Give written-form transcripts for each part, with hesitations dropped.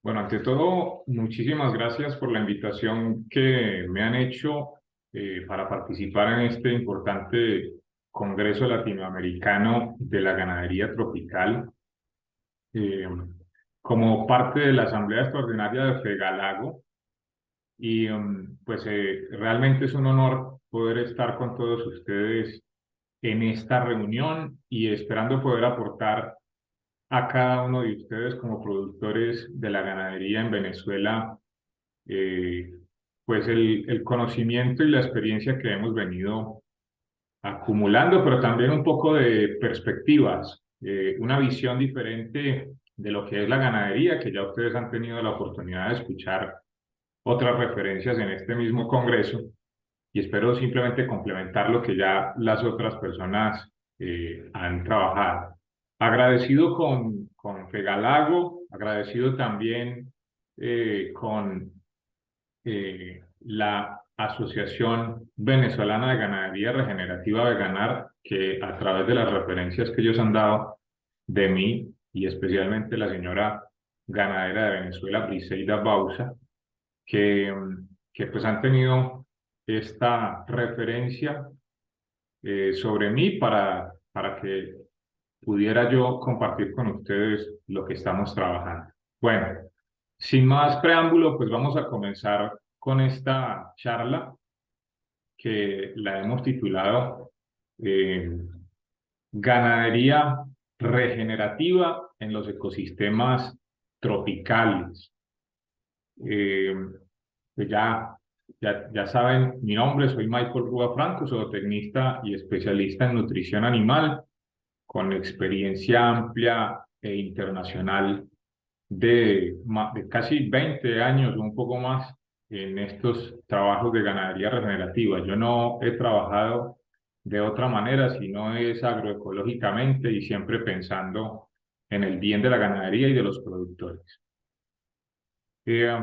Bueno, ante todo, muchísimas gracias por la invitación que me han hecho para participar en este importante Congreso Latinoamericano de la Ganadería Tropical. eh, Como parte de la Asamblea Extraordinaria de Fegalago. Y pues realmente es un honor poder estar con todos ustedes en esta reunión y esperando poder aportar a cada uno de ustedes como productores de la ganadería en Venezuela, eh, pues el conocimiento y la experiencia que hemos venido acumulando, pero también un poco de perspectivas, una visión diferente de lo que es la ganadería, que ya ustedes han tenido la oportunidad de escuchar otras referencias en este mismo congreso, y espero simplemente complementar lo que ya las otras personas han trabajado. Agradecido con Fegalago, agradecido también con la Asociación Venezolana de Ganadería Regenerativa Veganar, que a través de las referencias que ellos han dado de mí, y especialmente la señora ganadera de Venezuela, Briseida Bausa, que, que pues han tenido esta referencia sobre mí para que pudiera yo compartir con ustedes lo que estamos trabajando. Bueno, sin más preámbulo, pues vamos a comenzar con esta charla que la hemos titulado eh, Ganadería regenerativa en los ecosistemas tropicales. Eh, pues ya saben mi nombre, soy Michael Rúa Franco, zootecnista y especialista en nutrición animal, con experiencia amplia e internacional de casi 20 años o un poco más en estos trabajos de ganadería regenerativa. Yo no he trabajado de otra manera, sino es agroecológicamente y siempre pensando en el bien de la ganadería y de los productores. Eh,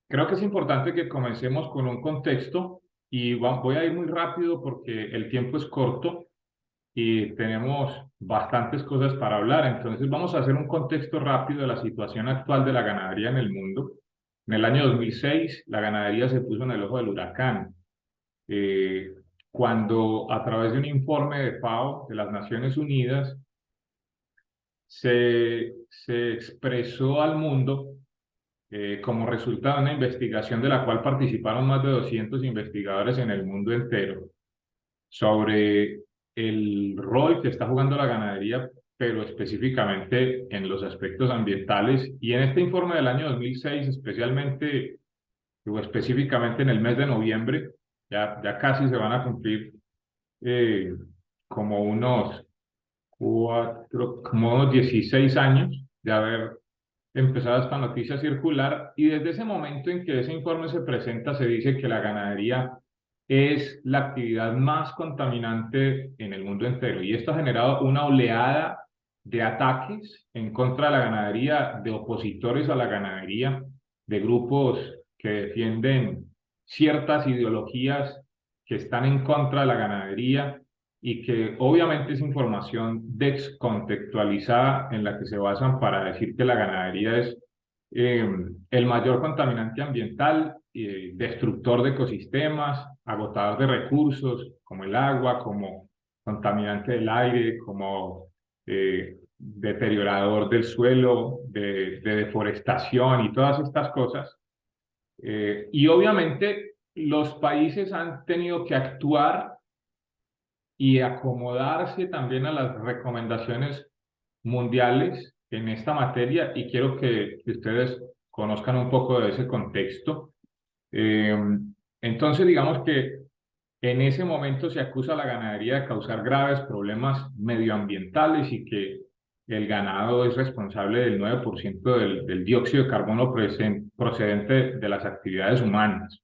Creo que es importante que comencemos con un contexto y voy a ir muy rápido porque el tiempo es corto y tenemos bastantes cosas para hablar. Entonces vamos a hacer un contexto rápido de la situación actual de la ganadería en el mundo. En el año 2006, la ganadería se puso en el ojo del huracán, eh, cuando a través de un informe de FAO, de las Naciones Unidas, se expresó al mundo como resultado de una investigación de la cual participaron más de 200 investigadores en el mundo entero sobre el rol que está jugando la ganadería, pero específicamente en los aspectos ambientales. Y en este informe del año 2006, especialmente o específicamente en el mes de noviembre, ya casi se van a cumplir eh, como como unos 16 años de haber empezado esta noticia a circular, y desde ese momento en que ese informe se presenta se dice que la ganadería es la actividad más contaminante en el mundo entero, y esto ha generado una oleada de ataques en contra de la ganadería, de opositores a la ganadería, de grupos que defienden ciertas ideologías que están en contra de la ganadería, y que obviamente es información descontextualizada en la que se basan para decir que la ganadería es el mayor contaminante ambiental, destructor de ecosistemas, agotador de recursos como el agua, como contaminante del aire, como deteriorador del suelo, de deforestación y todas estas cosas. Y obviamente los países han tenido que actuar y acomodarse también a las recomendaciones mundiales en esta materia, y quiero que ustedes conozcan un poco de ese contexto. Eh, entonces, digamos que en ese momento se acusa a la ganadería de causar graves problemas medioambientales y que el ganado es responsable del 9% del dióxido de carbono procedente de las actividades humanas.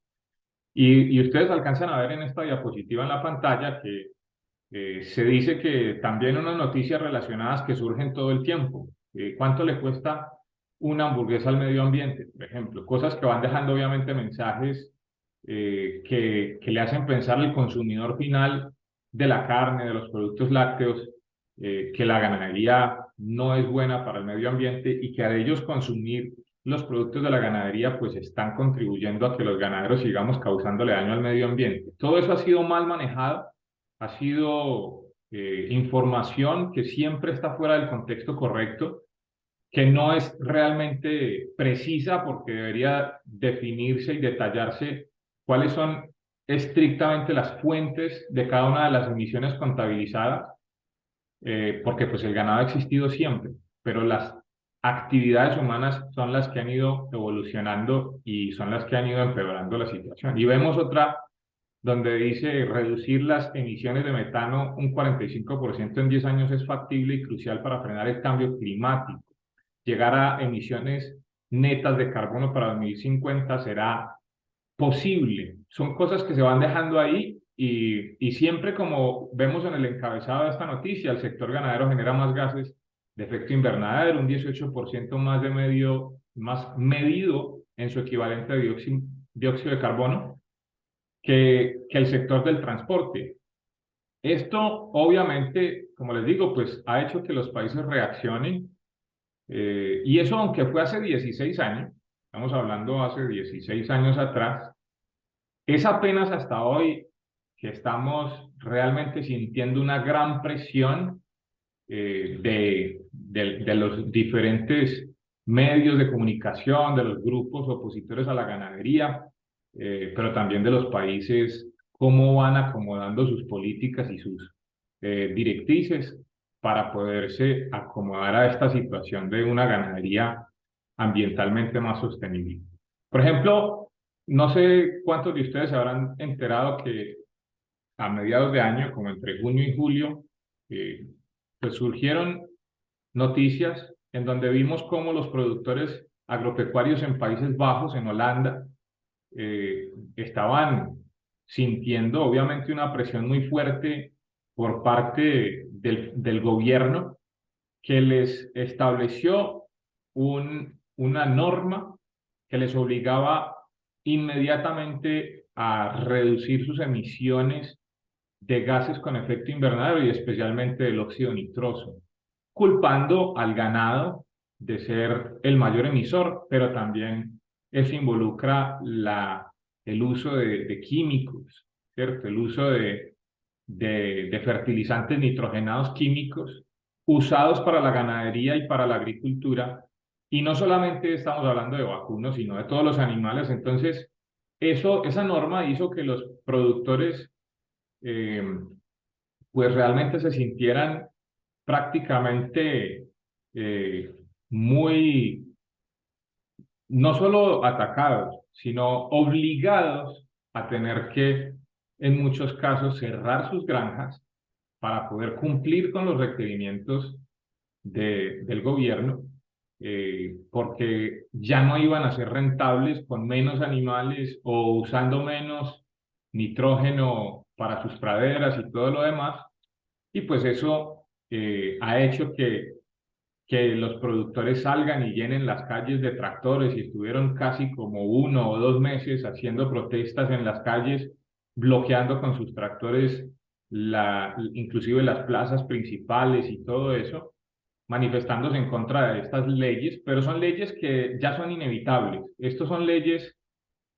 Y ustedes alcanzan a ver en esta diapositiva en la pantalla que se dice que también unas noticias relacionadas que surgen todo el tiempo. ¿Cuánto le cuesta una hamburguesa al medio ambiente? Por ejemplo, cosas que van dejando obviamente mensajes que le hacen pensar al consumidor final de la carne, de los productos lácteos, que la ganadería no es buena para el medio ambiente y que a ellos consumir los productos de la ganadería pues están contribuyendo a que los ganaderos sigamos causándole daño al medio ambiente. Todo eso ha sido mal manejado, ha sido información que siempre está fuera del contexto correcto, que no es realmente precisa porque debería definirse y detallarse cuáles son estrictamente las fuentes de cada una de las emisiones contabilizadas, porque pues el ganado ha existido siempre, pero las actividades humanas son las que han ido evolucionando y son las que han ido empeorando la situación. Y vemos otra donde dice reducir las emisiones de metano un 45% en 10 años es factible y crucial para frenar el cambio climático. Llegar a emisiones netas de carbono para 2050 será posible. Son cosas que se van dejando ahí y siempre como vemos en el encabezado de esta noticia, el sector ganadero genera más gases de efecto invernadero, un 18% más más medido en su equivalente de dióxido de carbono que el sector del transporte. Esto obviamente, como les digo, pues ha hecho que los países reaccionen y eso aunque fue hace 16 años, estamos hablando hace 16 años atrás, es apenas hasta hoy que estamos realmente sintiendo una gran presión de los diferentes medios de comunicación, de los grupos opositores a la ganadería, pero también de los países, cómo van acomodando sus políticas y sus directrices para poderse acomodar a esta situación de una ganadería ambientalmente más sostenible. Por ejemplo, no sé cuántos de ustedes se habrán enterado que a mediados de año, como entre junio y julio, eh, pues surgieron noticias en donde vimos cómo los productores agropecuarios en Países Bajos, en Holanda, estaban sintiendo obviamente una presión muy fuerte por parte del gobierno que les estableció una norma que les obligaba inmediatamente a reducir sus emisiones de gases con efecto invernadero y especialmente del óxido nitroso, culpando al ganado de ser el mayor emisor, pero también eso involucra el uso de químicos, ¿cierto? El uso de fertilizantes nitrogenados químicos usados para la ganadería y para la agricultura. Y no solamente estamos hablando de vacunos, sino de todos los animales. Entonces, esa norma hizo que los productores eh, pues realmente se sintieran prácticamente eh, muy, no solo atacados, sino obligados a tener que, en muchos casos, cerrar sus granjas para poder cumplir con los requerimientos del gobierno, porque ya no iban a ser rentables con menos animales o usando menos nitrógeno para sus praderas y todo lo demás. Y pues eso ha hecho que los productores salgan y llenen las calles de tractores y estuvieron casi como 1 o 2 meses haciendo protestas en las calles, bloqueando con sus tractores inclusive las plazas principales y todo eso, manifestándose en contra de estas leyes, pero son leyes que ya son inevitables. Estas son leyes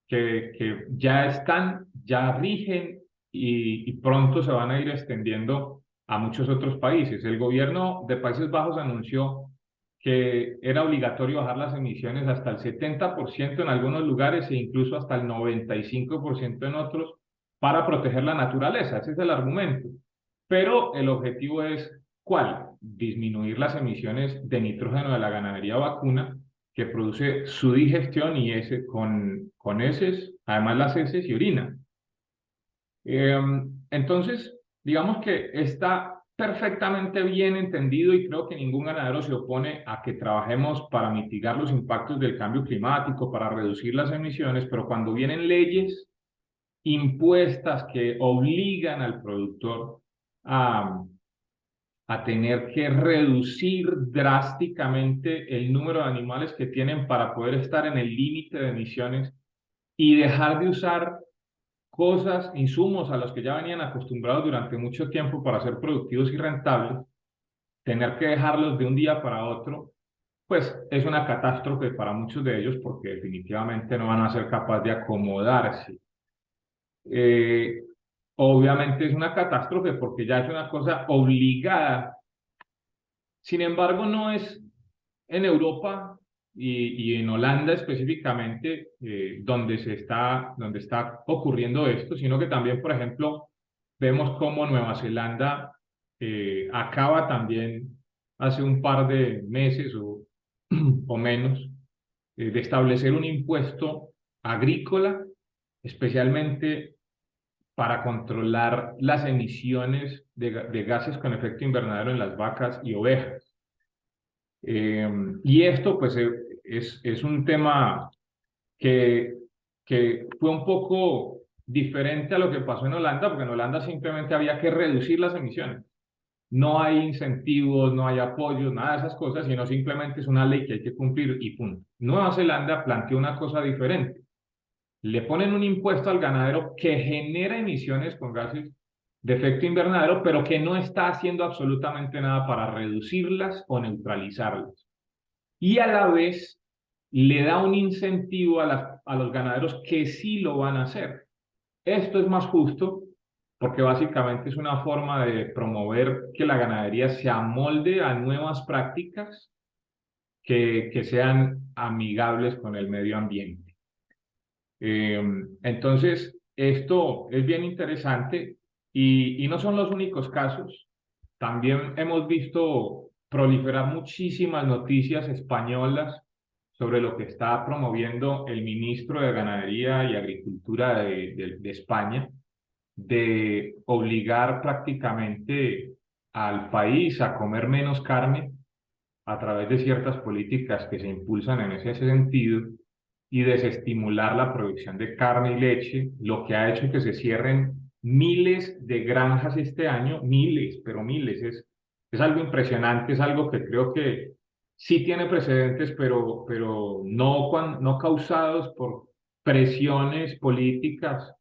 que ya están, ya rigen y pronto se van a ir extendiendo a muchos otros países. El gobierno de Países Bajos anunció que era obligatorio bajar las emisiones hasta el 70% en algunos lugares e incluso hasta el 95% en otros para proteger la naturaleza. Ese es el argumento. Pero el objetivo es, ¿cuál? Disminuir las emisiones de nitrógeno de la ganadería vacuna que produce su digestión y con heces, además las heces y orina. Entonces, digamos que está perfectamente bien entendido y creo que ningún ganadero se opone a que trabajemos para mitigar los impactos del cambio climático, para reducir las emisiones, pero cuando vienen leyes impuestas que obligan al productor a, a tener que reducir drásticamente el número de animales que tienen para poder estar en el límite de emisiones y dejar de usar cosas, insumos a los que ya venían acostumbrados durante mucho tiempo para ser productivos y rentables, tener que dejarlos de un día para otro, pues es una catástrofe para muchos de ellos porque definitivamente no van a ser capaces de acomodarse. Eh, Obviamente es una catástrofe porque ya es una cosa obligada. Sin embargo, no es en Europa y en Holanda específicamente donde está ocurriendo esto, sino que también, por ejemplo, vemos cómo Nueva Zelanda acaba también hace un par de meses o menos de establecer un impuesto agrícola, especialmente para controlar las emisiones de gases con efecto invernadero en las vacas y ovejas. Y esto pues es un tema que, que fue un poco diferente a lo que pasó en Holanda, porque en Holanda simplemente había que reducir las emisiones. No hay incentivos, no hay apoyos, nada de esas cosas, sino simplemente es una ley que hay que cumplir y punto. Nueva Zelanda planteó una cosa diferente. Le ponen un impuesto al ganadero que genera emisiones con gases de efecto invernadero, pero que no está haciendo absolutamente nada para reducirlas o neutralizarlas. Y a la vez le da un incentivo a los ganaderos que sí lo van a hacer. Esto es más justo porque básicamente es una forma de promover que la ganadería se amolde a nuevas prácticas que sean amigables con el medio ambiente. Entonces, esto es bien interesante y no son los únicos casos. También hemos visto proliferar muchísimas noticias españolas sobre lo que está promoviendo el ministro de Ganadería y Agricultura de España, de obligar prácticamente al país a comer menos carne a través de ciertas políticas que se impulsan en ese sentido y desestimular la producción de carne y leche, lo que ha hecho que se cierren miles de granjas este año, miles, pero miles, es algo impresionante, es algo que creo que sí tiene precedentes, pero no, no causados por presiones políticas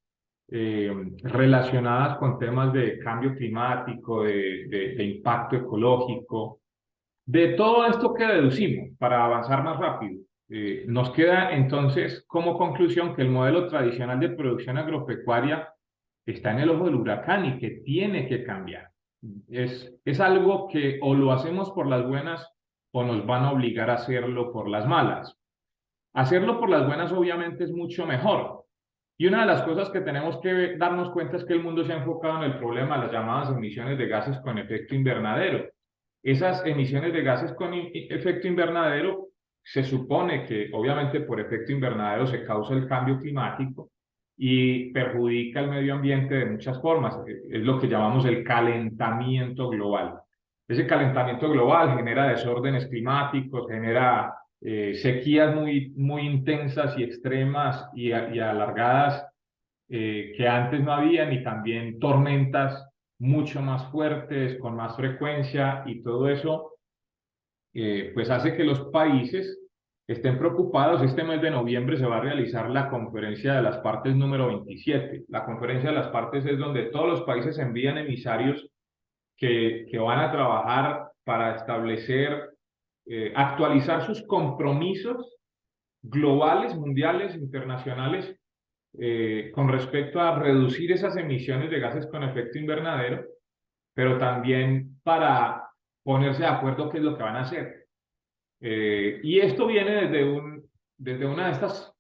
relacionadas con temas de cambio climático, de impacto ecológico. De todo esto que deducimos, para avanzar más rápido, nos queda entonces como conclusión que el modelo tradicional de producción agropecuaria está en el ojo del huracán y que tiene que cambiar. Es algo que o lo hacemos por las buenas o nos van a obligar a hacerlo por las malas. Hacerlo por las buenas obviamente es mucho mejor. Y una de las cosas que tenemos que darnos cuenta es que el mundo se ha enfocado en el problema de las llamadas emisiones de gases con efecto invernadero. Esas emisiones de gases con efecto invernadero se supone que obviamente por efecto invernadero se causa el cambio climático y perjudica el medio ambiente de muchas formas. Es lo que llamamos el calentamiento global. Ese calentamiento global genera desórdenes climáticos, genera sequías muy intensas y extremas y alargadas que antes no habían y también tormentas mucho más fuertes, con más frecuencia y todo eso pues hace que los países estén preocupados. Este mes de noviembre se va a realizar la conferencia de las partes número 27. La conferencia de las partes es donde todos los países envían emisarios que van a trabajar para establecer, actualizar sus compromisos globales, mundiales, internacionales, con respecto a reducir esas emisiones de gases con efecto invernadero, pero también para ponerse de acuerdo qué es lo que van a hacer. Y esto viene desde una de estas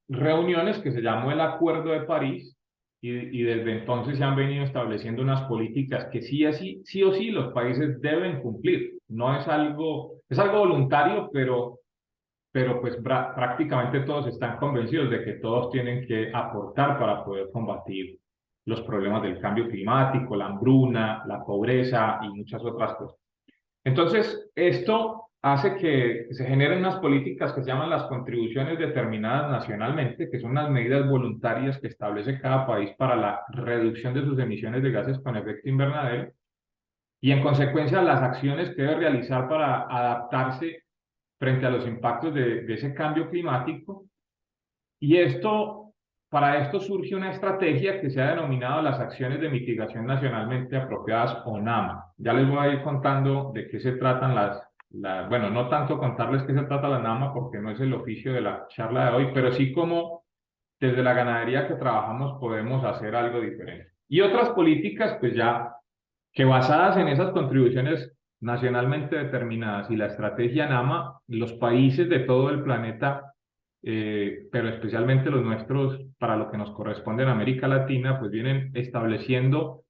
reuniones que se llamó el Acuerdo de París, y desde entonces se han venido estableciendo unas políticas que sí o sí los países deben cumplir. No es algo voluntario, pero pues prácticamente todos están convencidos de que todos tienen que aportar para poder combatir los problemas del cambio climático, la hambruna, la pobreza y muchas otras cosas. Entonces, esto hace que se generen unas políticas que se llaman las contribuciones determinadas nacionalmente, que son unas medidas voluntarias que establece cada país para la reducción de sus emisiones de gases con efecto invernadero, y en consecuencia las acciones que debe realizar para adaptarse frente a los impactos de ese cambio climático. Y para esto surge una estrategia que se ha denominado las acciones de mitigación nacionalmente apropiadas o NAMA. Ya les voy a ir contando de qué se tratan bueno, no tanto contarles qué se trata la NAMA, porque no es el oficio de la charla de hoy, pero sí cómo desde la ganadería que trabajamos podemos hacer algo diferente. Y otras políticas, pues ya que basadas en esas contribuciones nacionalmente determinadas y la estrategia NAMA, los países de todo el planeta, pero especialmente los nuestros, para lo que nos corresponde en América Latina, pues vienen estableciendo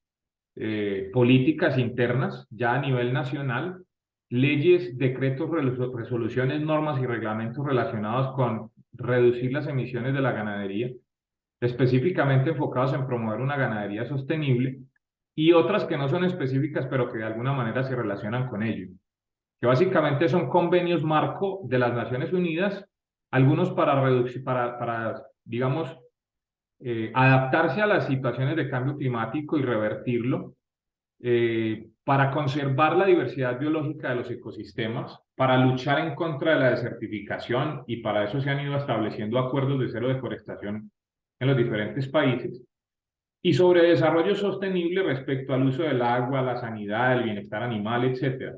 políticas internas ya a nivel nacional, leyes, decretos, resoluciones, normas y reglamentos relacionados con reducir las emisiones de la ganadería, específicamente enfocados en promover una ganadería sostenible, y otras que no son específicas, pero que de alguna manera se relacionan con ello, que básicamente son convenios marco de las Naciones Unidas, algunos para reducir, digamos, adaptarse a las situaciones de cambio climático y revertirlo, para conservar la diversidad biológica de los ecosistemas, para luchar en contra de la desertificación, y para eso se han ido estableciendo acuerdos de cero deforestación en los diferentes países, y sobre desarrollo sostenible respecto al uso del agua, la sanidad, el bienestar animal, etcétera.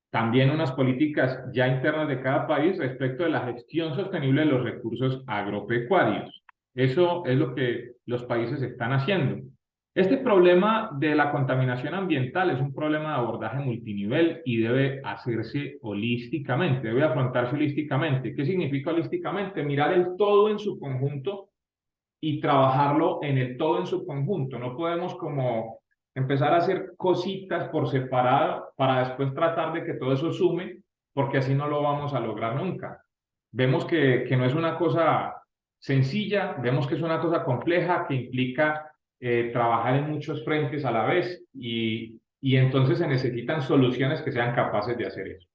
También unas políticas ya internas de cada país respecto de la gestión sostenible de los recursos agropecuarios. Eso es lo que los países están haciendo. Este problema de la contaminación ambiental es un problema de abordaje multinivel y debe hacerse holísticamente, debe afrontarse holísticamente. ¿Qué significa holísticamente? Mirar el todo en su conjunto y trabajarlo en el todo en su conjunto. No podemos como empezar a hacer cositas por separado para después tratar de que todo eso sume, porque así no lo vamos a lograr nunca. Vemos que no es una cosa sencilla, vemos que es una cosa compleja que implica trabajar en muchos frentes a la vez, y entonces se necesitan soluciones que sean capaces de hacer eso.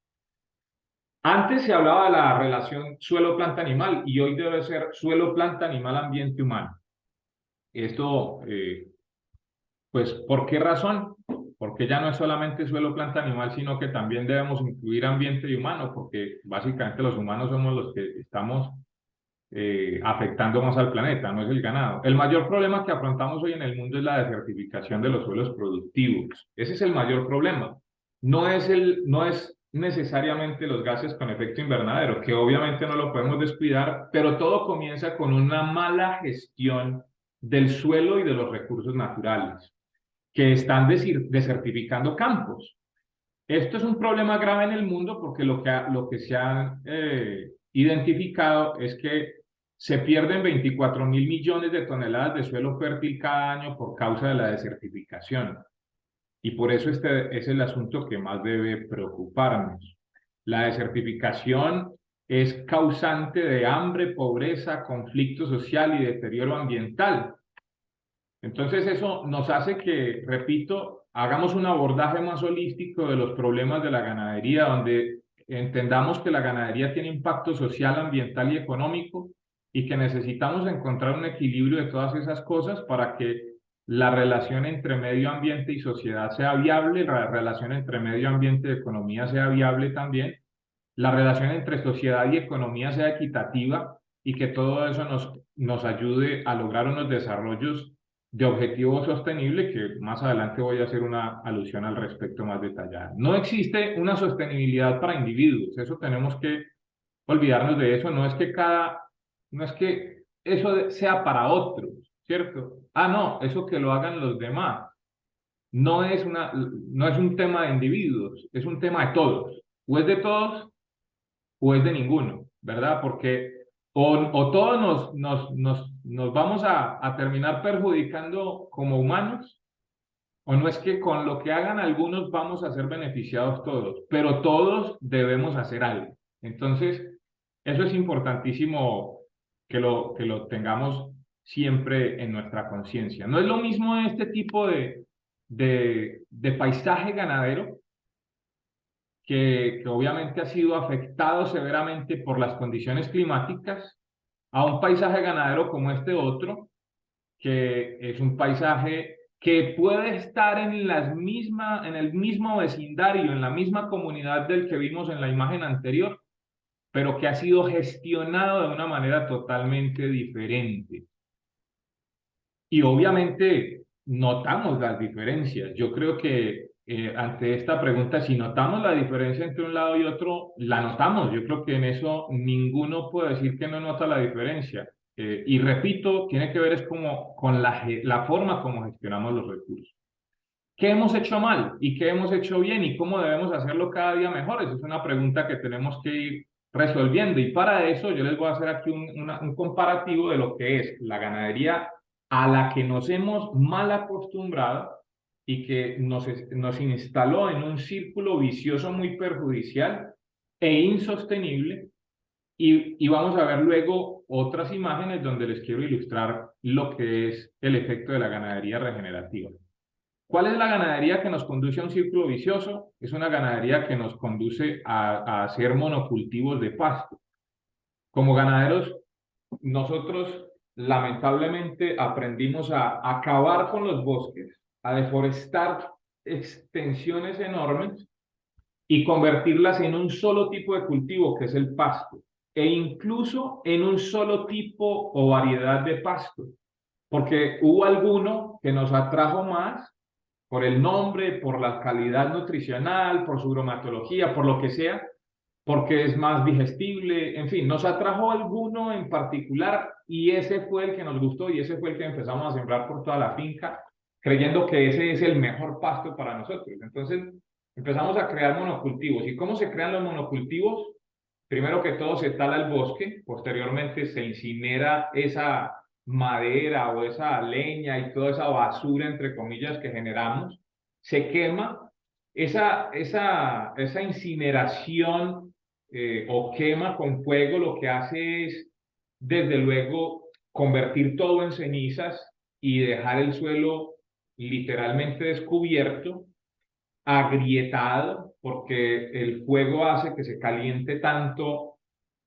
Antes se hablaba de la relación suelo-planta-animal y hoy debe ser suelo-planta-animal-ambiente-humano. Esto, pues, ¿por qué razón? Porque ya no es solamente suelo, planta, animal, sino que también debemos incluir ambiente y humano, porque básicamente los humanos somos los que estamos afectando más al planeta, no es el ganado. El mayor problema que afrontamos hoy en el mundo es la desertificación de los suelos productivos. Ese es el mayor problema. No es necesariamente los gases con efecto invernadero, que obviamente no lo podemos descuidar, pero todo comienza con una mala gestión del suelo y de los recursos naturales, que están desertificando campos. Esto es un problema grave en el mundo porque lo que se ha identificado es que se pierden 24.000 millones de toneladas de suelo fértil cada año por causa de la desertificación. Y por eso este es el asunto que más debe preocuparnos. La desertificación es causante de hambre, pobreza, conflicto social y deterioro ambiental. Entonces eso nos hace que, repito, hagamos un abordaje más holístico de los problemas de la ganadería, donde entendamos que la ganadería tiene impacto social, ambiental y económico, y que necesitamos encontrar un equilibrio de todas esas cosas para que la relación entre medio ambiente y sociedad sea viable, la relación entre medio ambiente y economía sea viable también, la relación entre sociedad y economía sea equitativa, y que todo eso nos ayude a lograr unos desarrollos de objetivo sostenible, que más adelante voy a hacer una alusión al respecto más detallada. No existe una sostenibilidad para individuos, eso tenemos que olvidarnos de eso, no es que eso sea para otros, ¿cierto? Ah, no, eso que lo hagan los demás. No es un tema de individuos, es un tema de todos. O es de todos o es de ninguno, ¿verdad? Porque o todos nos vamos a terminar perjudicando como humanos, o no es que con lo que hagan algunos vamos a ser beneficiados todos, pero todos debemos hacer algo. Entonces, eso es importantísimo que lo tengamos siempre en nuestra conciencia. No es lo mismo este tipo de paisaje ganadero, que obviamente ha sido afectado severamente por las condiciones climáticas, a un paisaje ganadero como este otro, que es un paisaje que puede estar en el mismo vecindario, en la misma comunidad del que vimos en la imagen anterior, pero que ha sido gestionado de una manera totalmente diferente. Y obviamente notamos las diferencias. Yo creo que ante esta pregunta, si notamos la diferencia entre un lado y otro, la notamos. Yo creo que en eso ninguno puede decir que no nota la diferencia. Y repito, tiene que ver es como con la forma como gestionamos los recursos. ¿Qué hemos hecho mal y qué hemos hecho bien y cómo debemos hacerlo cada día mejor? Esa es una pregunta que tenemos que ir resolviendo, y para eso yo les voy a hacer aquí un comparativo de lo que es la ganadería a la que nos hemos mal acostumbrado y que nos instaló en un círculo vicioso muy perjudicial e insostenible. Y vamos a ver luego otras imágenes donde les quiero ilustrar lo que es el efecto de la ganadería regenerativa. ¿Cuál es la ganadería que nos conduce a un círculo vicioso? Es una ganadería que nos conduce a hacer monocultivos de pasto. Como ganaderos, nosotros lamentablemente aprendimos a acabar con los bosques, a deforestar extensiones enormes y convertirlas en un solo tipo de cultivo, que es el pasto, e incluso en un solo tipo o variedad de pasto, porque hubo alguno que nos atrajo más por el nombre, por la calidad nutricional, por su bromatología, por lo que sea, porque es más digestible, en fin, nos atrajo alguno en particular y ese fue el que nos gustó y ese fue el que empezamos a sembrar por toda la finca, creyendo que ese es el mejor pasto para nosotros. Entonces empezamos a crear monocultivos. ¿Y cómo se crean los monocultivos? Primero que todo se tala el bosque, posteriormente se incinera esa madera o esa leña y toda esa basura, entre comillas, que generamos, se quema. Esa incineración o quema con fuego lo que hace es, desde luego, convertir todo en cenizas y dejar el suelo literalmente descubierto, agrietado, porque el fuego hace que se caliente tanto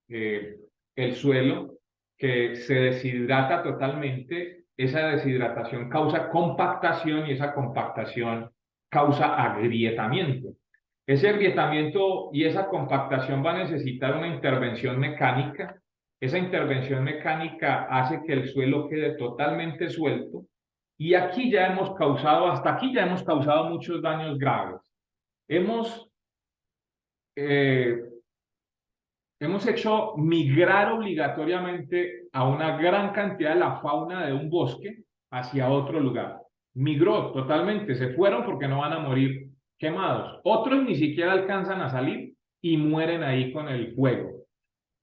eh, el suelo que se deshidrata totalmente. Esa deshidratación causa compactación y esa compactación causa agrietamiento. Ese agrietamiento y esa compactación va a necesitar una intervención mecánica. Esa intervención mecánica hace que el suelo quede totalmente suelto y aquí ya hemos causado, hasta aquí ya hemos causado muchos daños graves. Hemos eh, Hemos hecho migrar obligatoriamente a una gran cantidad de la fauna de un bosque hacia otro lugar. Migró totalmente, se fueron porque no van a morir quemados. Otros ni siquiera alcanzan a salir y mueren ahí con el fuego.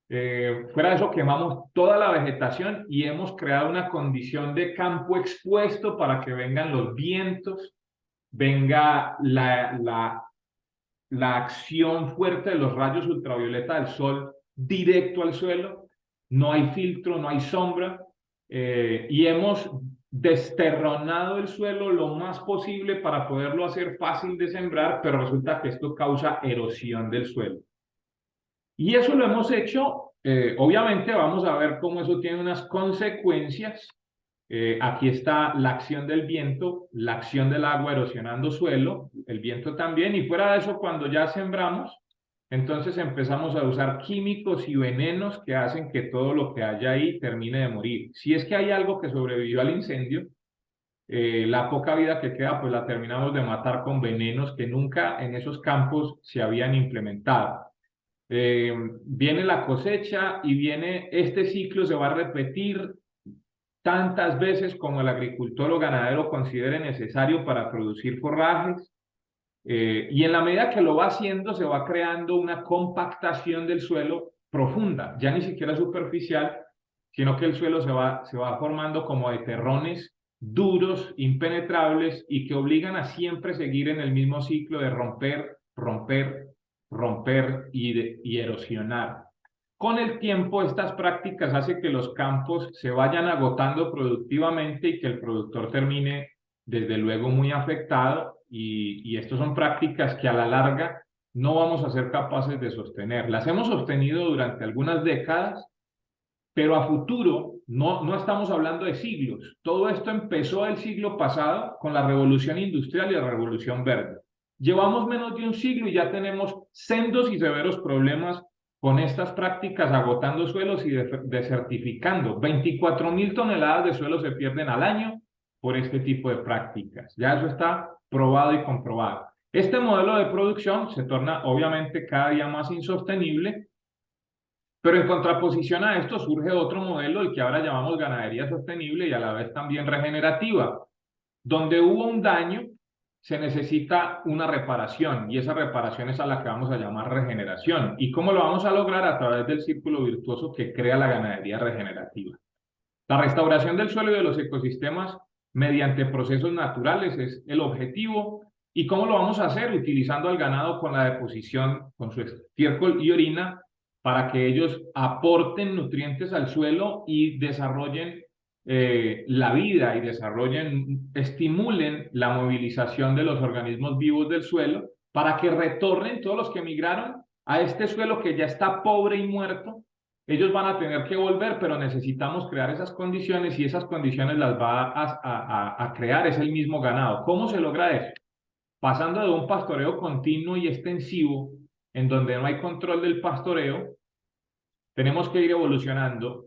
Fuera de eso, quemamos toda la vegetación y hemos creado una condición de campo expuesto para que vengan los vientos, venga la acción fuerte de los rayos ultravioleta del sol directo al suelo, no hay filtro, no hay sombra, y hemos desterronado el suelo lo más posible para poderlo hacer fácil de sembrar, pero resulta que esto causa erosión del suelo. Y eso lo hemos hecho, obviamente vamos a ver cómo eso tiene unas consecuencias. Aquí está la acción del viento, la acción del agua erosionando suelo, el viento también, y fuera de eso, cuando ya sembramos, entonces empezamos a usar químicos y venenos que hacen que todo lo que haya ahí termine de morir. Si es que hay algo que sobrevivió al incendio, la poca vida que queda, pues la terminamos de matar con venenos que nunca en esos campos se habían implementado. Viene la cosecha y viene este ciclo, se va a repetir tantas veces como el agricultor o ganadero considere necesario para producir forrajes, y en la medida que lo va haciendo se va creando una compactación del suelo profunda, ya ni siquiera superficial, sino que el suelo se va formando como de terrones duros, impenetrables y que obligan a siempre seguir en el mismo ciclo de romper, romper, romper y erosionar. Con el tiempo, estas prácticas hacen que los campos se vayan agotando productivamente y que el productor termine, desde luego, muy afectado. Y estas son prácticas que a la larga no vamos a ser capaces de sostener. Las hemos sostenido durante algunas décadas, pero a futuro no estamos hablando de siglos. Todo esto empezó el siglo pasado con la revolución industrial y la revolución verde. Llevamos menos de un siglo y ya tenemos sendos y severos problemas con estas prácticas, agotando suelos y desertificando. 24.000 toneladas de suelo se pierden al año por este tipo de prácticas. Ya eso está probado y comprobado. Este modelo de producción se torna obviamente cada día más insostenible, pero en contraposición a esto surge otro modelo, el que ahora llamamos ganadería sostenible y a la vez también regenerativa. Donde hubo un daño, se necesita una reparación y esa reparación es a la que vamos a llamar regeneración. ¿Y cómo lo vamos a lograr? A través del círculo virtuoso que crea la ganadería regenerativa. La restauración del suelo y de los ecosistemas mediante procesos naturales es el objetivo. ¿Y cómo lo vamos a hacer? Utilizando al ganado con la deposición, con su estiércol y orina, para que ellos aporten nutrientes al suelo y desarrollen la vida y desarrollen, estimulen la movilización de los organismos vivos del suelo para que retornen todos los que emigraron a este suelo que ya está pobre y muerto. Ellos van a tener que volver, pero necesitamos crear esas condiciones y esas condiciones las va a crear es el mismo ganado. ¿Cómo se logra eso? Pasando de un pastoreo continuo y extensivo, en donde no hay control del pastoreo, tenemos que ir evolucionando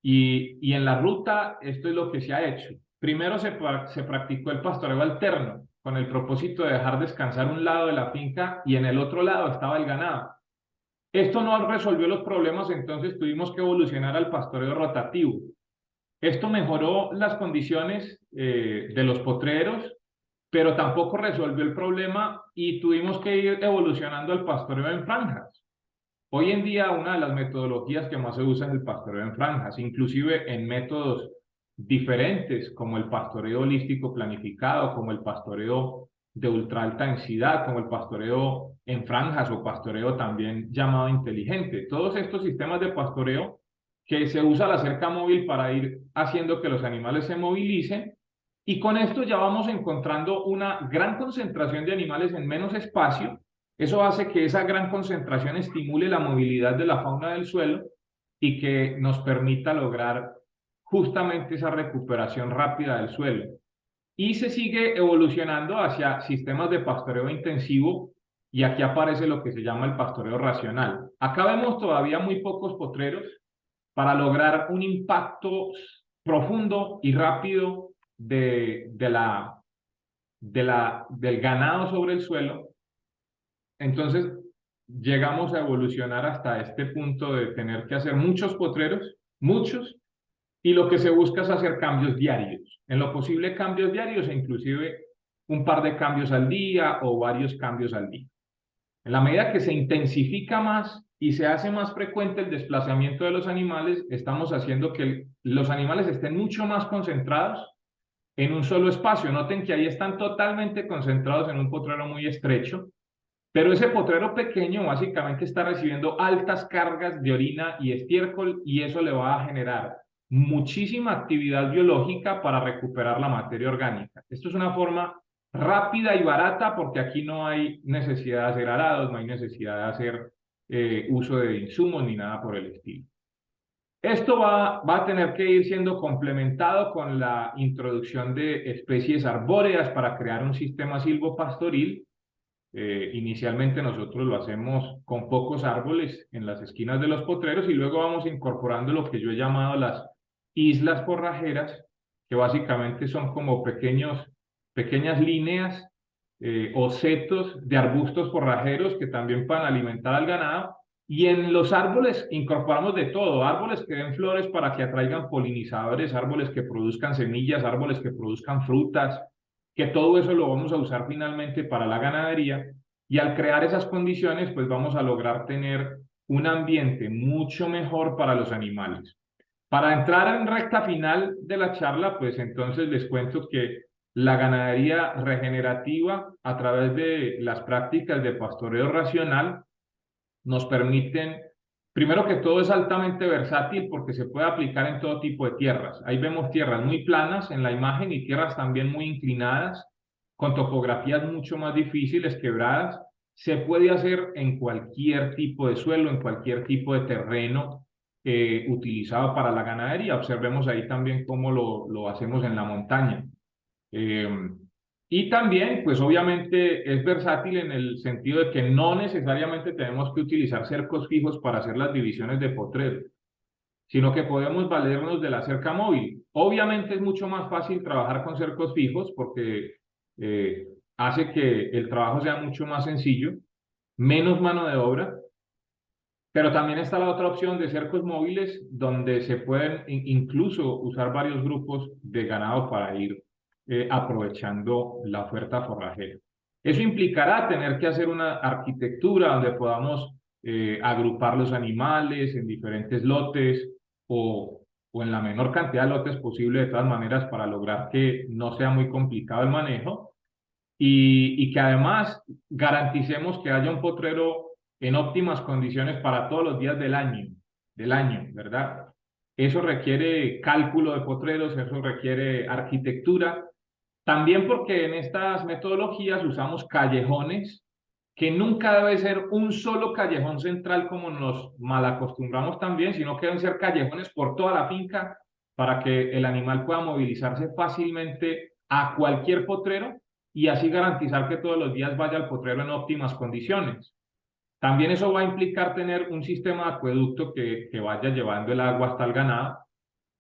y en la ruta esto es lo que se ha hecho. Primero se practicó el pastoreo alterno con el propósito de dejar descansar un lado de la finca y en el otro lado estaba el ganado. Esto no resolvió los problemas, entonces tuvimos que evolucionar al pastoreo rotativo. Esto mejoró las condiciones de los potreros, pero tampoco resolvió el problema y tuvimos que ir evolucionando al pastoreo en franjas. Hoy en día una de las metodologías que más se usa es el pastoreo en franjas, inclusive en métodos diferentes como el pastoreo holístico planificado, como el pastoreo de ultra alta densidad, como el pastoreo en franjas o pastoreo también llamado inteligente. Todos estos sistemas de pastoreo que se usa la cerca móvil para ir haciendo que los animales se movilicen y con esto ya vamos encontrando una gran concentración de animales en menos espacio. Eso hace que esa gran concentración estimule la movilidad de la fauna del suelo y que nos permita lograr justamente esa recuperación rápida del suelo. Y se sigue evolucionando hacia sistemas de pastoreo intensivo y aquí aparece lo que se llama el pastoreo racional. Acá vemos todavía muy pocos potreros para lograr un impacto profundo y rápido del ganado sobre el suelo. Entonces, llegamos a evolucionar hasta este punto de tener que hacer muchos potreros, muchos, y lo que se busca es hacer cambios diarios. En lo posible, cambios diarios e inclusive un par de cambios al día o varios cambios al día. En la medida que se intensifica más y se hace más frecuente el desplazamiento de los animales, estamos haciendo que los animales estén mucho más concentrados en un solo espacio. Noten que ahí están totalmente concentrados en un potrero muy estrecho, pero ese potrero pequeño básicamente está recibiendo altas cargas de orina y estiércol y eso le va a generar muchísima actividad biológica para recuperar la materia orgánica. Esto es una forma rápida y barata porque aquí no hay necesidad de hacer arados, no hay necesidad de hacer uso de insumos ni nada por el estilo. Esto va a tener que ir siendo complementado con la introducción de especies arbóreas para crear un sistema silvopastoril. Inicialmente nosotros lo hacemos con pocos árboles en las esquinas de los potreros y luego vamos incorporando lo que yo he llamado las islas forrajeras, que básicamente son como pequeñas líneas o setos de arbustos forrajeros que también pueden alimentar al ganado. Y en los árboles incorporamos de todo, árboles que den flores para que atraigan polinizadores, árboles que produzcan semillas, árboles que produzcan frutas, que todo eso lo vamos a usar finalmente para la ganadería y al crear esas condiciones pues vamos a lograr tener un ambiente mucho mejor para los animales. Para entrar en recta final de la charla, pues entonces les cuento que la ganadería regenerativa a través de las prácticas de pastoreo racional nos permiten, primero que todo es altamente versátil porque se puede aplicar en todo tipo de tierras. Ahí vemos tierras muy planas en la imagen y tierras también muy inclinadas, con topografías mucho más difíciles, quebradas. Se puede hacer en cualquier tipo de suelo, en cualquier tipo de terreno utilizado para la ganadería. Observemos ahí también cómo lo hacemos en la montaña. Eh, y también, pues obviamente es versátil en el sentido de que no necesariamente tenemos que utilizar cercos fijos para hacer las divisiones de potrero, sino que podemos valernos de la cerca móvil. Obviamente es mucho más fácil trabajar con cercos fijos porque hace que el trabajo sea mucho más sencillo, menos mano de obra, pero también está la otra opción de cercos móviles donde se pueden incluso usar varios grupos de ganado para ir aprovechando la oferta forrajera. Eso implicará tener que hacer una arquitectura donde podamos agrupar los animales en diferentes lotes o en la menor cantidad de lotes posible de todas maneras para lograr que no sea muy complicado el manejo y que además garanticemos que haya un potrero en óptimas condiciones para todos los días del año, ¿verdad? Eso requiere cálculo de potreros, eso requiere arquitectura, también porque en estas metodologías usamos callejones que nunca debe ser un solo callejón central como nos malacostumbramos también, sino que deben ser callejones por toda la finca para que el animal pueda movilizarse fácilmente a cualquier potrero y así garantizar que todos los días vaya al potrero en óptimas condiciones. También eso va a implicar tener un sistema de acueducto que vaya llevando el agua hasta el ganado,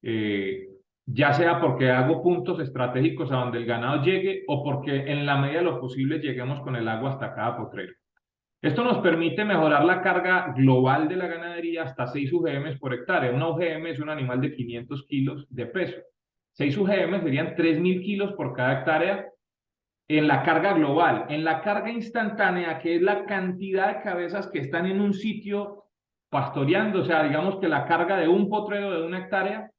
eh, ya sea porque hago puntos estratégicos a donde el ganado llegue o porque en la medida de lo posible lleguemos con el agua hasta cada potrero. Esto nos permite mejorar la carga global de la ganadería hasta 6 UGM por hectárea. Una UGM es un animal de 500 kilos de peso. 6 UGM serían 3.000 kilos por cada hectárea en la carga global. En la carga instantánea, que es la cantidad de cabezas que están en un sitio pastoreando, o sea, digamos que la carga de un potrero de una hectárea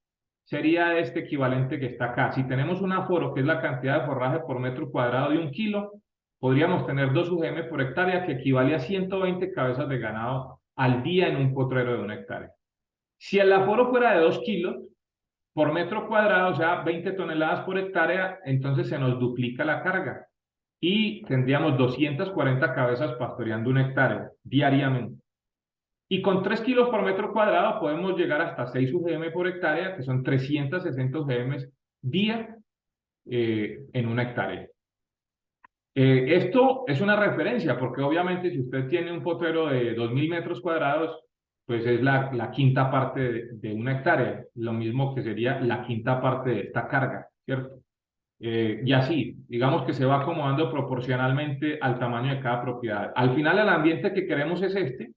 sería este equivalente que está acá. Si tenemos un aforo, que es la cantidad de forraje por metro cuadrado de 1 kilo, podríamos tener 2 UGM por hectárea, que equivale a 120 cabezas de ganado al día en un potrero de una hectárea. Si el aforo fuera de 2 kilos por metro cuadrado, o sea, 20 toneladas por hectárea, entonces se nos duplica la carga y tendríamos 240 cabezas pastoreando una hectárea diariamente. Y con 3 kilos por metro cuadrado podemos llegar hasta 6 UGM por hectárea, que son 360 UGM día en una hectárea. Esto es una referencia, porque obviamente si usted tiene un potrero de 2.000 metros cuadrados, pues es la quinta parte de una hectárea, lo mismo que sería la quinta parte de esta carga, ¿cierto? Y así, digamos que se va acomodando proporcionalmente al tamaño de cada propiedad. Al final el ambiente que queremos es este,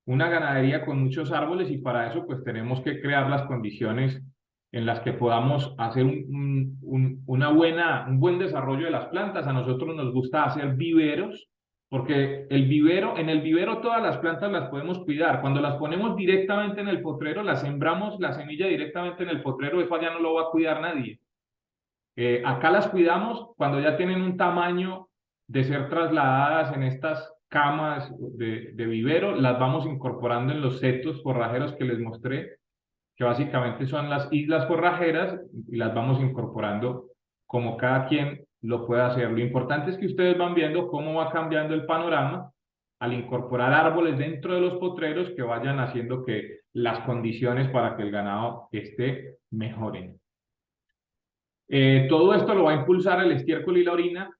una ganadería con muchos árboles y para eso pues tenemos que crear las condiciones en las que podamos hacer un buen desarrollo de las plantas. A nosotros nos gusta hacer viveros, porque en el vivero todas las plantas las podemos cuidar. Cuando las ponemos directamente en el potrero, las sembramos la semilla directamente en el potrero, eso ya no lo va a cuidar nadie. Acá las cuidamos cuando ya tienen un tamaño de ser trasladadas en estas camas de vivero, las vamos incorporando en los setos forrajeros que les mostré, que básicamente son las islas forrajeras, y las vamos incorporando como cada quien lo pueda hacer. Lo importante es que ustedes van viendo cómo va cambiando el panorama al incorporar árboles dentro de los potreros que vayan haciendo que las condiciones para que el ganado esté mejoren. Todo esto lo va a impulsar el estiércol y la orina,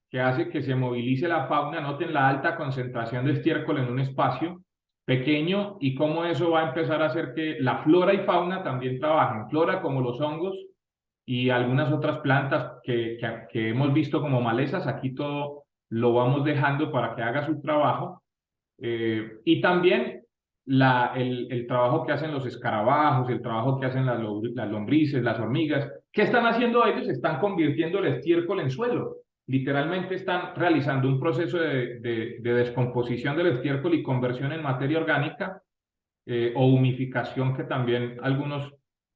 que hace que se movilice la fauna. Noten la alta concentración de estiércol en un espacio pequeño y cómo eso va a empezar a hacer que la flora y fauna también trabajen. Flora como los hongos y algunas otras plantas que hemos visto como malezas, aquí todo lo vamos dejando para que haga su trabajo. Y también el trabajo que hacen los escarabajos, el trabajo que hacen las lombrices, las hormigas. ¿Qué están haciendo ellos? Están convirtiendo el estiércol en suelo. Literalmente están realizando un proceso de descomposición del estiércol y conversión en materia orgánica, o humificación, que también algunos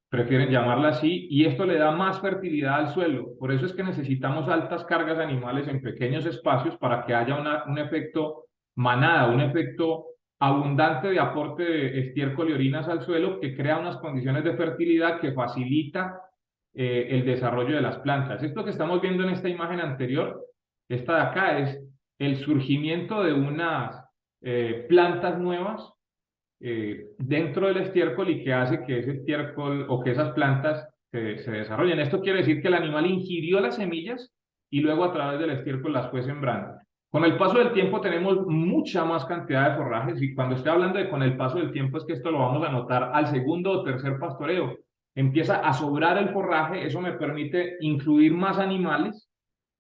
prefieren llamarla así, y esto le da más fertilidad al suelo. Por eso es que necesitamos altas cargas de animales en pequeños espacios para que haya un efecto manada, un efecto abundante de aporte de estiércol y orinas al suelo, que crea unas condiciones de fertilidad que facilita el desarrollo de las plantas. Esto que estamos viendo en esta imagen anterior, esta de acá, es el surgimiento de unas plantas nuevas dentro del estiércol y que hace que ese estiércol o que esas plantas se desarrollen. Esto quiere decir que el animal ingirió las semillas y luego a través del estiércol las fue sembrando. Con el paso del tiempo tenemos mucha más cantidad de forrajes, y cuando estoy hablando de con el paso del tiempo es que esto lo vamos a notar al segundo o tercer pastoreo. Empieza a sobrar el forraje, eso me permite incluir más animales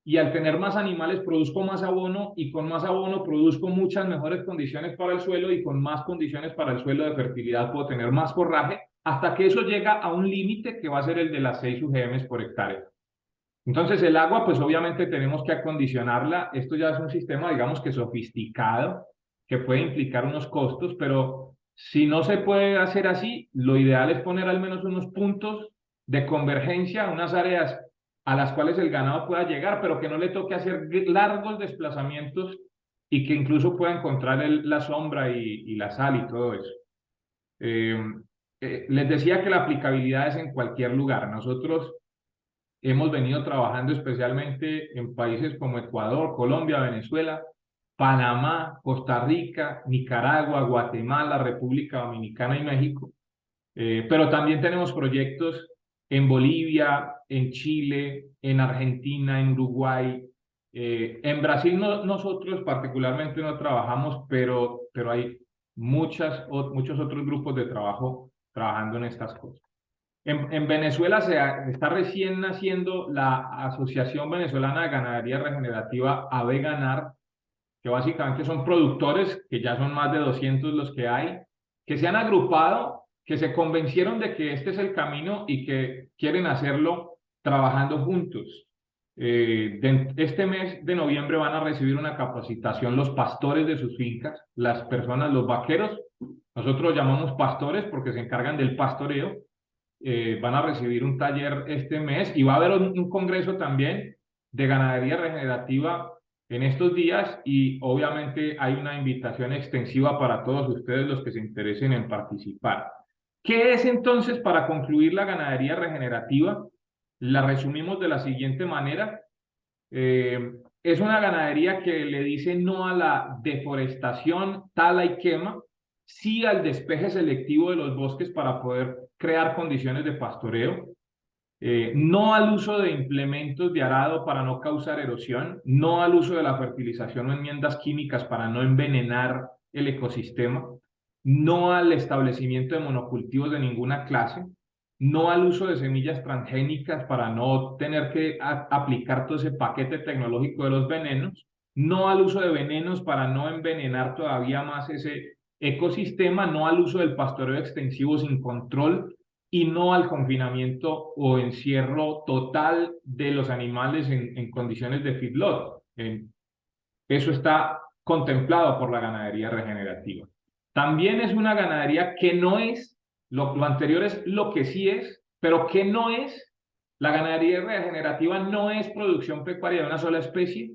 y al tener más animales produzco más abono y con más abono produzco muchas mejores condiciones para el suelo y con más condiciones para el suelo de fertilidad puedo tener más forraje hasta que eso llega a un límite que va a ser el de las 6 UGM por hectárea. Entonces el agua, pues obviamente tenemos que acondicionarla. Esto ya es un sistema, digamos que sofisticado, que puede implicar unos costos, pero si no se puede hacer así, lo ideal es poner al menos unos puntos de convergencia, unas áreas a las cuales el ganado pueda llegar, pero que no le toque hacer largos desplazamientos y que incluso pueda encontrar la sombra y la sal y todo eso. Eh, Les decía que la aplicabilidad es en cualquier lugar. Nosotros hemos venido trabajando especialmente en países como Ecuador, Colombia, Venezuela, Panamá, Costa Rica, Nicaragua, Guatemala, República Dominicana y México. Pero también tenemos proyectos en Bolivia, en Chile, en Argentina, en Uruguay. En Brasil nosotros particularmente no trabajamos, pero hay muchos otros grupos de trabajo trabajando en estas cosas. En Venezuela está recién naciendo la Asociación Venezolana de Ganadería Regenerativa Ganar, que básicamente son productores, que ya son más de 200 los que hay, que se han agrupado, que se convencieron de que este es el camino y que quieren hacerlo trabajando juntos. Este mes de noviembre van a recibir una capacitación los pastores de sus fincas, las personas, los vaqueros, nosotros llamamos pastores porque se encargan del pastoreo. Van a recibir un taller este mes y va a haber un congreso también de ganadería regenerativa en estos días y obviamente hay una invitación extensiva para todos ustedes los que se interesen en participar. ¿Qué es entonces para concluir la ganadería regenerativa? La resumimos de la siguiente manera. Es una ganadería que le dice no a la deforestación, tala y quema, sí al despeje selectivo de los bosques para poder crear condiciones de pastoreo, no al uso de implementos de arado para no causar erosión, no al uso de la fertilización o enmiendas químicas para no envenenar el ecosistema, no al establecimiento de monocultivos de ninguna clase, no al uso de semillas transgénicas para no tener que aplicar todo ese paquete tecnológico de los venenos, no al uso de venenos para no envenenar todavía más ese ecosistema, no al uso del pastoreo extensivo sin control y no al confinamiento o encierro total de los animales en condiciones de feedlot. Eso está contemplado por la ganadería regenerativa. También es una ganadería que no es, lo anterior es lo que sí es, pero que no es, la ganadería regenerativa no es producción pecuaria de una sola especie,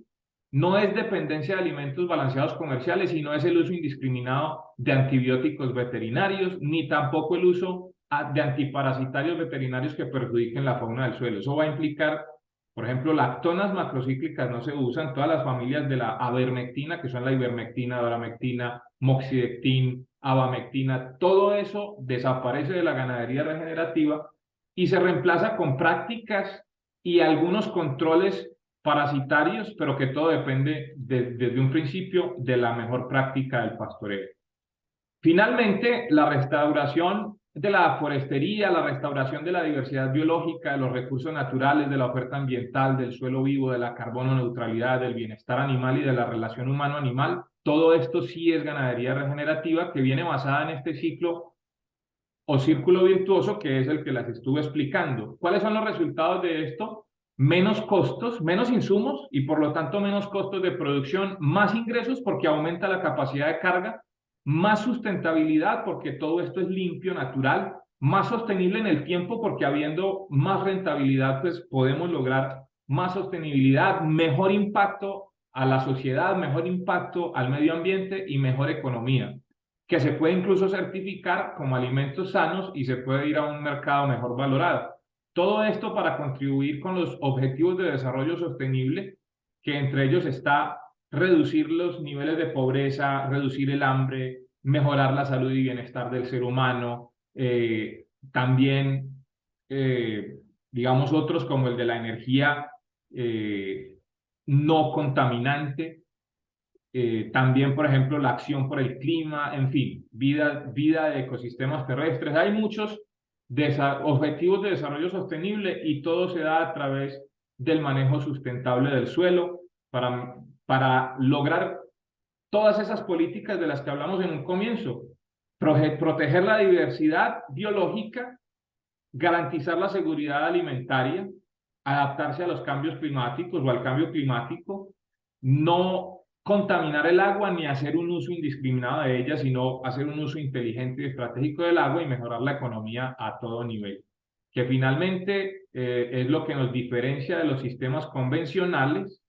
no es dependencia de alimentos balanceados comerciales y no es el uso indiscriminado de antibióticos veterinarios, ni tampoco el uso de antiparasitarios veterinarios que perjudiquen la fauna del suelo. Eso va a implicar, por ejemplo, lactonas macrocíclicas no se usan, todas las familias de la avermectina, que son la ivermectina, doramectina, moxidectin, abamectina, todo eso desaparece de la ganadería regenerativa y se reemplaza con prácticas y algunos controles parasitarios, pero que todo depende desde un principio de la mejor práctica del pastoreo. Finalmente, la restauración de la forestería, la restauración de la diversidad biológica, de los recursos naturales, de la oferta ambiental, del suelo vivo, de la carbono neutralidad, del bienestar animal y de la relación humano-animal, todo esto sí es ganadería regenerativa que viene basada en este ciclo o círculo virtuoso que es el que las estuve explicando. ¿Cuáles son los resultados de esto? Menos costos, menos insumos y por lo tanto menos costos de producción, más ingresos porque aumenta la capacidad de carga, más sustentabilidad porque todo esto es limpio, natural, más sostenible en el tiempo porque habiendo más rentabilidad pues podemos lograr más sostenibilidad, mejor impacto a la sociedad, mejor impacto al medio ambiente y mejor economía, que se puede incluso certificar como alimentos sanos y se puede ir a un mercado mejor valorado. Todo esto para contribuir con los objetivos de desarrollo sostenible, que entre ellos está reducir los niveles de pobreza, reducir el hambre, mejorar la salud y bienestar del ser humano, también, digamos, otros como el de la energía no contaminante, también, por ejemplo, la acción por el clima, en fin, vida de ecosistemas terrestres. Hay muchos objetivos de desarrollo sostenible y todo se da a través del manejo sustentable del suelo, para lograr todas esas políticas de las que hablamos en un comienzo. Proteger la diversidad biológica, garantizar la seguridad alimentaria, adaptarse a los cambios climáticos o al cambio climático, no contaminar el agua ni hacer un uso indiscriminado de ella, sino hacer un uso inteligente y estratégico del agua y mejorar la economía a todo nivel, que finalmente es lo que nos diferencia de los sistemas convencionales,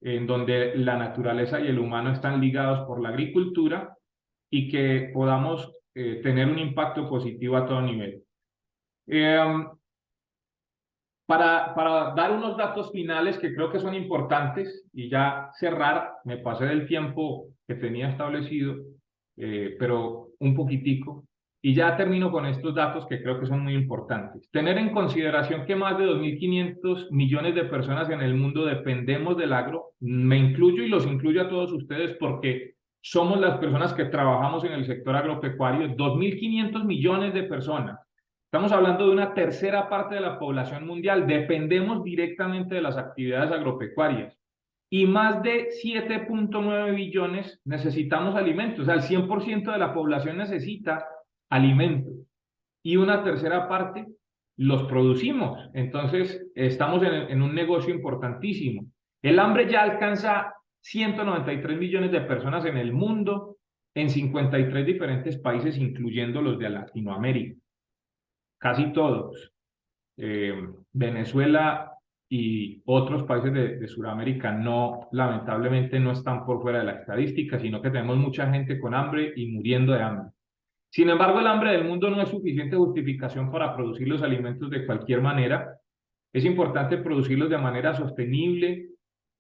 en donde la naturaleza y el humano están ligados por la agricultura, y que podamos tener un impacto positivo a todo nivel. Para dar unos datos finales que creo que son importantes y ya cerrar, me pasé del tiempo que tenía establecido, pero un poquitico, y ya termino con estos datos que creo que son muy importantes. Tener en consideración que más de 2.500 millones de personas en el mundo dependemos del agro, me incluyo y los incluyo a todos ustedes porque somos las personas que trabajamos en el sector agropecuario, 2.500 millones de personas. Estamos hablando de una tercera parte de la población mundial. Dependemos directamente de las actividades agropecuarias. Y más de 7.9 billones necesitamos alimentos. O sea, el 100% de la población necesita alimentos. Y una tercera parte los producimos. Entonces, estamos en un negocio importantísimo. El hambre ya alcanza 193 millones de personas en el mundo, en 53 diferentes países, incluyendo los de Latinoamérica. Casi todos. Venezuela y otros países de Sudamérica no, lamentablemente no están por fuera de la estadística, sino que tenemos mucha gente con hambre y muriendo de hambre. Sin embargo, el hambre del mundo no es suficiente justificación para producir los alimentos de cualquier manera. Es importante producirlos de manera sostenible.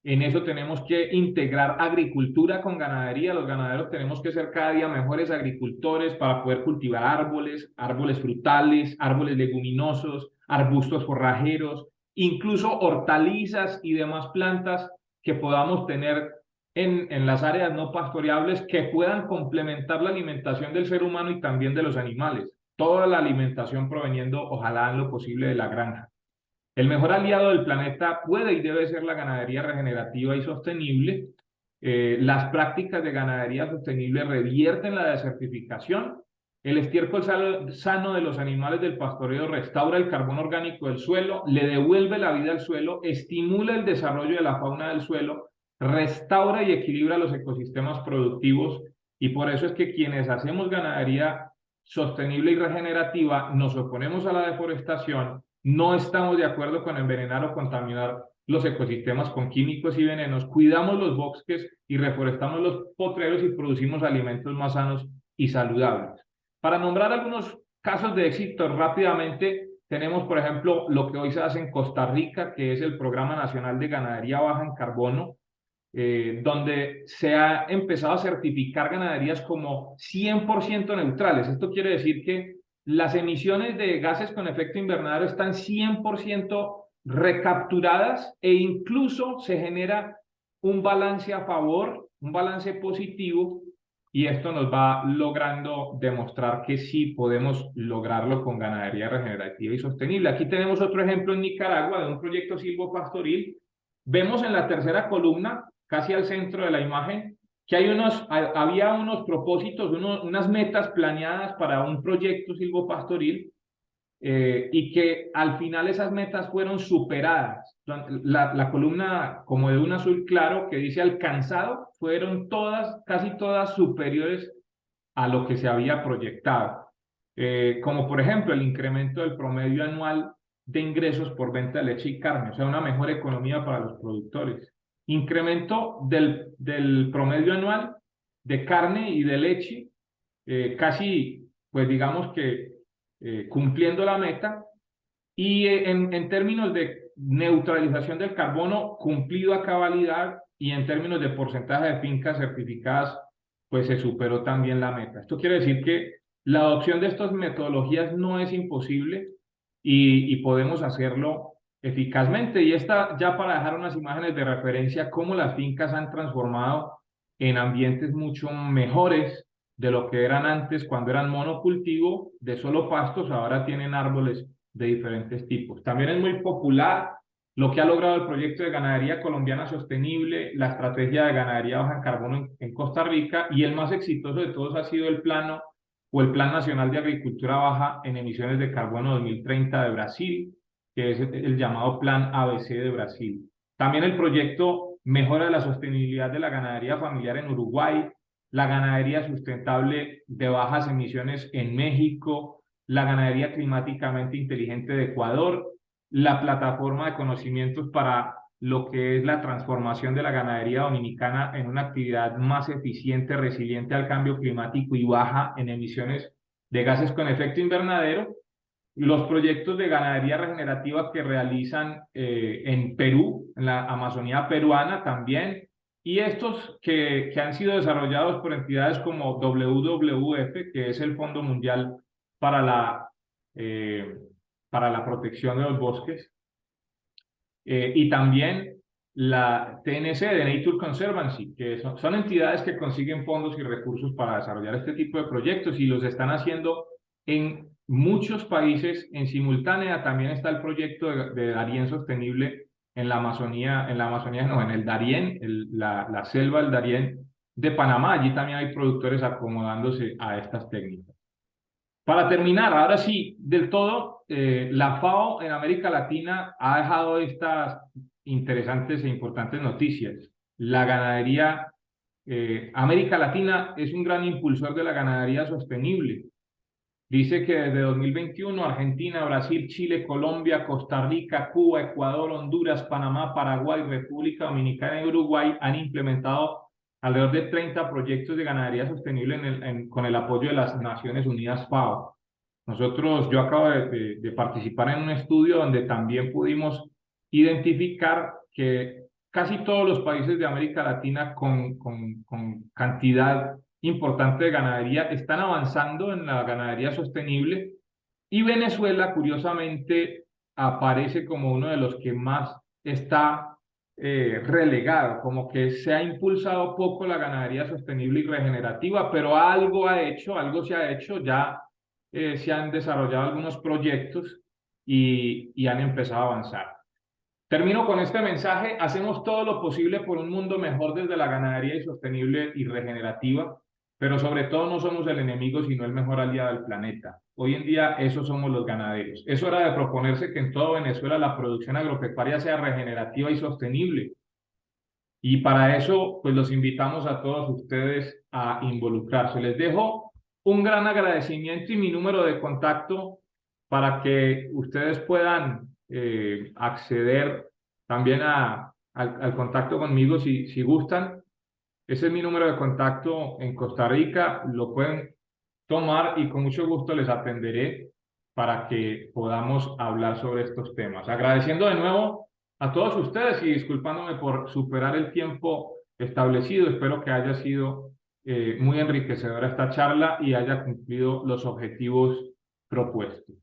En eso tenemos que integrar agricultura con ganadería. Los ganaderos tenemos que ser cada día mejores agricultores para poder cultivar árboles, árboles frutales, árboles leguminosos, arbustos forrajeros, incluso hortalizas y demás plantas que podamos tener en las áreas no pastoreables que puedan complementar la alimentación del ser humano y también de los animales. Toda la alimentación proveniendo, ojalá en lo posible, de la granja. El mejor aliado del planeta puede y debe ser la ganadería regenerativa y sostenible. Las prácticas de ganadería sostenible revierten la desertificación. El estiércol sano de los animales del pastoreo restaura el carbono orgánico del suelo, le devuelve la vida al suelo, estimula el desarrollo de la fauna del suelo, restaura y equilibra los ecosistemas productivos, y por eso es que quienes hacemos ganadería sostenible y regenerativa nos oponemos a la deforestación. No estamos de acuerdo con envenenar o contaminar los ecosistemas con químicos y venenos, cuidamos los bosques y reforestamos los potreros y producimos alimentos más sanos y saludables. Para nombrar algunos casos de éxito rápidamente, tenemos, por ejemplo, lo que hoy se hace en Costa Rica, que es el Programa Nacional de Ganadería Baja en Carbono, donde se ha empezado a certificar ganaderías como 100% neutrales. Esto quiere decir que las emisiones de gases con efecto invernadero están 100% recapturadas e incluso se genera un balance a favor, un balance positivo, y esto nos va logrando demostrar que sí podemos lograrlo con ganadería regenerativa y sostenible. Aquí tenemos otro ejemplo en Nicaragua de un proyecto silvopastoril. Vemos en la tercera columna, casi al centro de la imagen, que había unos propósitos, unas metas planeadas para un proyecto silvopastoril, y que al final esas metas fueron superadas. La columna como de un azul claro que dice alcanzado, fueron todas, casi todas superiores a lo que se había proyectado. Como por ejemplo el incremento del promedio anual de ingresos por venta de leche y carne, o sea, una mejor economía para los productores. Incremento del promedio anual de carne y de leche, casi, pues digamos que cumpliendo la meta, y en términos de neutralización del carbono, cumplido a cabalidad, y en términos de porcentaje de fincas certificadas, pues se superó también la meta. Esto quiere decir que la adopción de estas metodologías no es imposible y podemos hacerlo eficazmente. Y esta ya para dejar unas imágenes de referencia, cómo las fincas han transformado en ambientes mucho mejores de lo que eran antes, cuando eran monocultivo de solo pastos, ahora tienen árboles de diferentes tipos. También es muy popular lo que ha logrado el proyecto de ganadería colombiana sostenible, la estrategia de ganadería baja en carbono en Costa Rica, y el más exitoso de todos ha sido el plano o el Plan Nacional de Agricultura Baja en Emisiones de Carbono 2030 de Brasil, que es el llamado Plan ABC de Brasil. También el proyecto Mejora de la Sostenibilidad de la Ganadería Familiar en Uruguay, la ganadería sustentable de bajas emisiones en México, la ganadería climáticamente inteligente de Ecuador, la plataforma de conocimientos para lo que es la transformación de la ganadería dominicana en una actividad más eficiente, resiliente al cambio climático y baja en emisiones de gases con efecto invernadero, los proyectos de ganadería regenerativa que realizan en Perú, en la Amazonía peruana también, y estos que han sido desarrollados por entidades como WWF, que es el Fondo Mundial para eh, para la Protección de los Bosques, y también la TNC de Nature Conservancy, que son entidades que consiguen fondos y recursos para desarrollar este tipo de proyectos y los están haciendo en muchos países en simultánea. También está el proyecto de Darién Sostenible en la Amazonía, no, en el Darién, la selva del Darién de Panamá. Allí también hay productores acomodándose a estas técnicas. Para terminar, ahora sí, del todo, la FAO en América Latina ha dejado estas interesantes e importantes noticias. La ganadería, América Latina es un gran impulsor de la ganadería sostenible. Dice que desde 2021 Argentina, Brasil, Chile, Colombia, Costa Rica, Cuba, Ecuador, Honduras, Panamá, Paraguay, República Dominicana y Uruguay han implementado alrededor de 30 proyectos de ganadería sostenible con el apoyo de las Naciones Unidas FAO. Yo acabo de participar en un estudio donde también pudimos identificar que casi todos los países de América Latina con cantidad importante de ganadería están avanzando en la ganadería sostenible, y Venezuela, curiosamente, aparece como uno de los que más está relegado, como que se ha impulsado poco la ganadería sostenible y regenerativa, pero algo se ha hecho, ya se han desarrollado algunos proyectos y han empezado a avanzar. Termino con este mensaje: hacemos todo lo posible por un mundo mejor desde la ganadería y sostenible y regenerativa, pero sobre todo no somos el enemigo, sino el mejor aliado del planeta. Hoy en día eso somos los ganaderos. Es hora de proponerse que en toda Venezuela la producción agropecuaria sea regenerativa y sostenible. Y para eso, pues los invitamos a todos ustedes a involucrarse. Les dejo un gran agradecimiento y mi número de contacto para que ustedes puedan acceder también al contacto conmigo si gustan. Ese es mi número de contacto en Costa Rica. Lo pueden tomar y con mucho gusto les atenderé para que podamos hablar sobre estos temas. Agradeciendo de nuevo a todos ustedes y disculpándome por superar el tiempo establecido. Espero que haya sido muy enriquecedora esta charla y haya cumplido los objetivos propuestos.